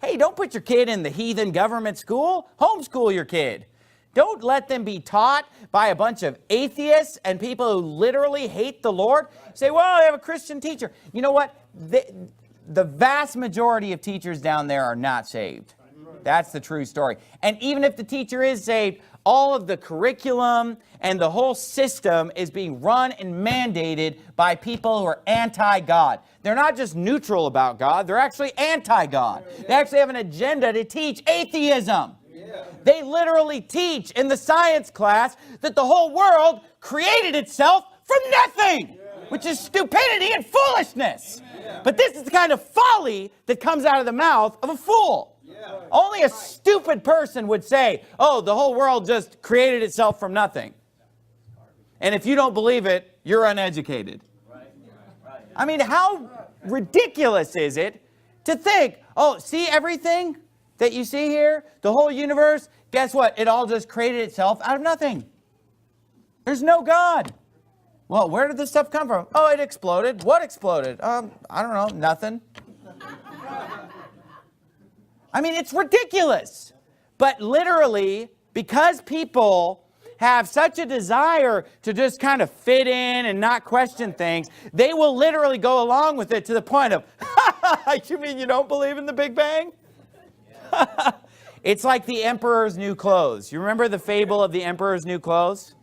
Hey, don't put your kid in the heathen government school. Homeschool your kid. Don't let them be taught by a bunch of atheists and people who literally hate the Lord. Say, well, I have a Christian teacher. You know what? The vast majority of teachers down there are not saved. That's the true story. And even if the teacher is saved, all of the curriculum and the whole system is being run and mandated by people who are anti-God. They're not just neutral about God, they're actually anti-God. They actually have an agenda to teach atheism. They literally teach in the science class that the whole world created itself from nothing, which is stupidity and foolishness. But this is the kind of folly that comes out of the mouth of a fool. Only a stupid person would say, oh, the whole world just created itself from nothing. And if you don't believe it, you're uneducated. I mean, how ridiculous is it to think, oh, see everything that you see here? The whole universe, guess what? It all just created itself out of nothing. There's no God. Well, where did this stuff come from? Oh, it exploded. What exploded? I don't know, nothing. I mean, it's ridiculous. But literally, because people have such a desire to just kind of fit in and not question things, they will literally go along with it to the point of, you mean you don't believe in the Big Bang? It's like the emperor's new clothes. You remember the fable of the emperor's new clothes?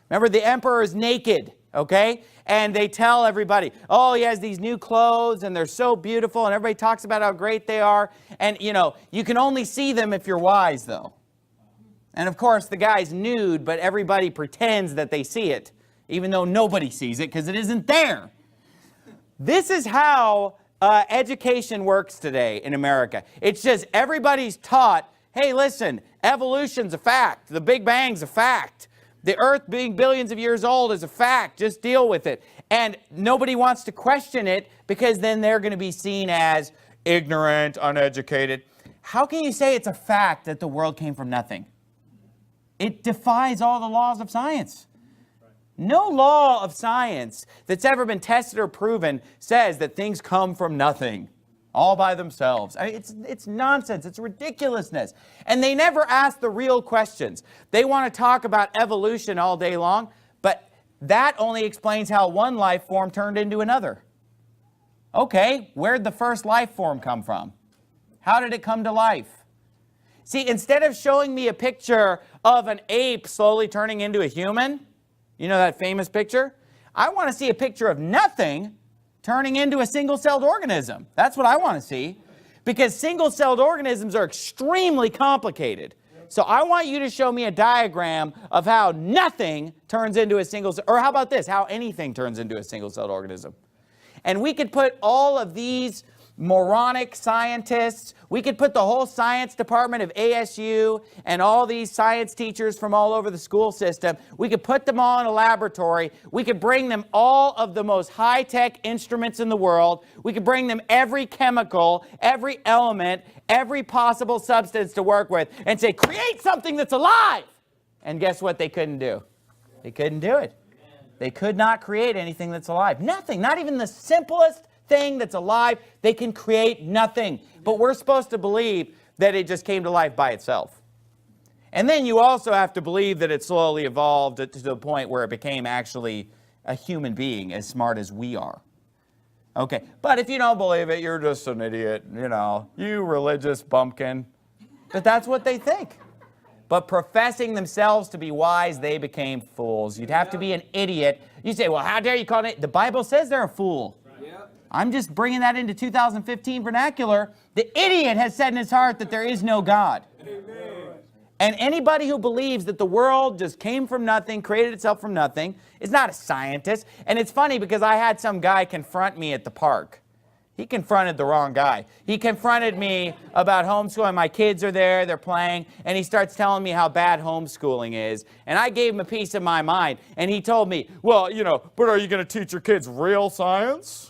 Remember, the emperor is naked, okay? And they tell everybody, oh, he has these new clothes and they're so beautiful, and everybody talks about how great they are. And, you know, you can only see them if you're wise, though. And, of course, the guy's nude, but everybody pretends that they see it, even though nobody sees it because it isn't there. This is how education works today in America. It's just everybody's taught, hey, listen, evolution's a fact. The Big Bang's a fact. The earth being billions of years old is a fact. Just deal with it. And nobody wants to question it because then they're going to be seen as ignorant, uneducated. How can you say it's a fact that the world came from nothing? It defies all the laws of science. No law of science that's ever been tested or proven says that things come from nothing, all by themselves. I mean, it's nonsense. It's ridiculousness. And they never ask the real questions. They want to talk about evolution all day long, but that only explains how one life form turned into another. Okay, where'd the first life form come from? How did it come to life? See, instead of showing me a picture of an ape slowly turning into a human, you know that famous picture? I want to see a picture of nothing turning into a single-celled organism. That's what I want to see, because single-celled organisms are extremely complicated. So I want you to show me a diagram of how nothing turns into a single, or how about this, how anything turns into a single-celled organism. And we could put all of these moronic scientists, we could put the whole science department of ASU and all these science teachers from all over the school system, we could put them all in a laboratory, we could bring them all of the most high-tech instruments in the world, we could bring them every chemical, every element, every possible substance to work with, and say, create something that's alive! And guess what they couldn't do? They couldn't do it. They could not create anything that's alive. Nothing, not even the simplest thing that's alive. They can create nothing. But we're supposed to believe that it just came to life by itself. And then you also have to believe that it slowly evolved to the point where it became actually a human being as smart as we are. Okay, but if you don't believe it, you're just an idiot, you know, you religious bumpkin. But that's what they think. But professing themselves to be wise, they became fools. You'd have to be an idiot. You say, well, how dare you call it? The Bible says they're a fool. I'm just bringing that into 2015 vernacular. The idiot has said in his heart that there is no God. Amen. And anybody who believes that the world just came from nothing, created itself from nothing, is not a scientist. And it's funny because I had some guy confront me at the park. He confronted the wrong guy. He confronted me about homeschooling. My kids are there, they're playing, and he starts telling me how bad homeschooling is. And I gave him a piece of my mind. And he told me, well, you know, but are you going to teach your kids real science?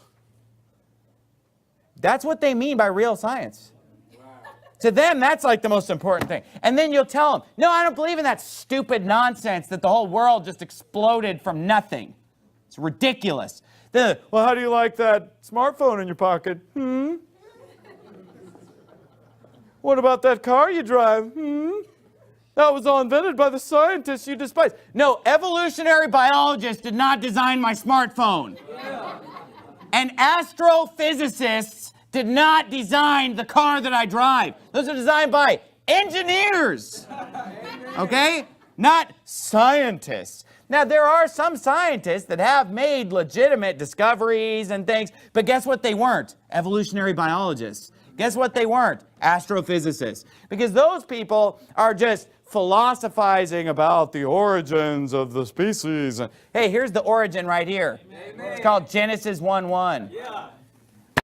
That's what they mean by real science. Wow. To them, that's like the most important thing. And then you'll tell them, no, I don't believe in that stupid nonsense that the whole world just exploded from nothing. It's ridiculous. Then, well, how do you like that smartphone in your pocket? What about that car you drive? That was all invented by the scientists you despise. No, evolutionary biologists did not design my smartphone. And astrophysicists did not design the car that I drive. Those are designed by engineers. Okay? Not scientists. Now, there are some scientists that have made legitimate discoveries and things, but guess what they weren't? Evolutionary biologists. Guess what they weren't? Astrophysicists. Because those people are just philosophizing about the origins of the species. Hey, here's the origin right here. Amen. It's called Genesis 1:1. Yeah.